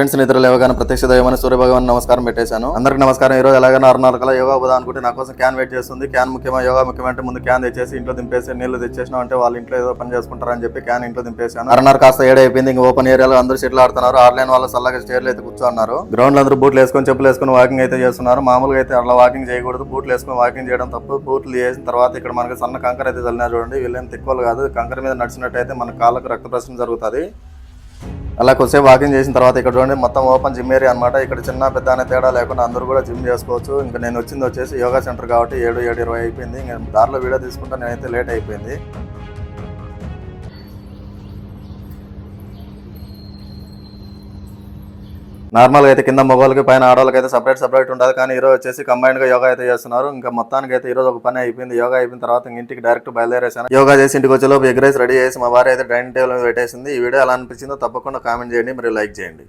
Friends నిద్ర లేవగానే ప్రత్యక్ష దైవమైన సూర్యభగవాన్ నమస్కారం పెట్టేశాను. అందరికి నమస్కారం. ఈ రోజు ఎలాగైనా 6:30 యోగా పోదాం అనుకుంటే నా కోసం క్యాన్ వెయిట్ చేస్తుంది. క్యాన్ ముఖ్యమా యోగా ముఖ్యమంటే ముందు క్యాన్ తెచ్చేసి ఇంట్లో దింపేసి నీళ్లు తెచ్చేసినా అంటే వాళ్ళ ఇంట్లో ఏదో పని చేసుకుంటారని చెప్పి క్యాన్ ఇంట్లో దింపేశాను. 6:30 కాస్త 7 అయిపోయింది. ఇంకా ఓపెన్ ఏరియాలో అందరూ షెటిల్ ఆడుతున్నారు. ఆన్లైన్ వాళ్ళు చల్లగా స్టేర్లు అయితే కూర్చోన్నారు. గ్రౌండ్ లో అందరూ బూట్లు వేసుకొని చెప్పులు వేసుకొని వాకింగ్ అయితే చేస్తున్నారు. మామూలుగా అయితే అట్లా వాకింగ్ చేయకూడదు, బూట్లు వేసుకొని వాకింగ్ చేయడం తప్పు. బూట్లు వేసిన తర్వాత ఇక్కడ మనకి సన్న కంకర అయితే చల్లినారు చూడండి. వీళ్ళేం తిక్కువలు కాదు. కంకర మీద నడిచినట్టయితే మన కాళ్ళకు రక్త ప్రసరణ జరుగుతుంది. అలా కొద్దిసేపు వాకింగ్ చేసిన తర్వాత ఇక్కడ చూడండి మొత్తం ఓపెన్ జిమ్ ఏరియా అనమాట. ఇక్కడ చిన్న పెద్ద అనే తేడా లేకుండా అందరూ కూడా జిమ్ చేసుకోవచ్చు. ఇంకా నేను వచ్చింది వచ్చేసి యోగా సెంటర్ కాబట్టి 7:20 అయిపోయింది. ఇంకా దారిలో వీడియో తీసుకుంటే నేనైతే లేట్ అయిపోయింది. నార్మల్గా అయితే కింద మగవాళ్ళకి పైన ఆడవాళ్ళకి అయితే సపరేట్ ఉంటుంది. కానీ ఈరోజు వచ్చేసి కంబైన్డ్గా యోగా అయితే చేస్తున్నారు. ఇంకా మొత్తానికి అయితే ఈరోజు ఒక పని అయిపోయింది. యోగా అయిపోయిన తర్వాత ఇంటికి డైరెక్ట్ బయలుదేరేసాను. యోగా చేసి ఇంటికి వచ్చేలోపు ఎగ్ రైస్ రెడీ చేసి మా వారి అయితే డైనింగ్ టేబుల్ మీద పెట్టేసింది. ఈ వీడియో ఎలా అనిపించిందో తప్పకుండా కామెంట్ చేయండి, మరియు లైక్ చేయండి.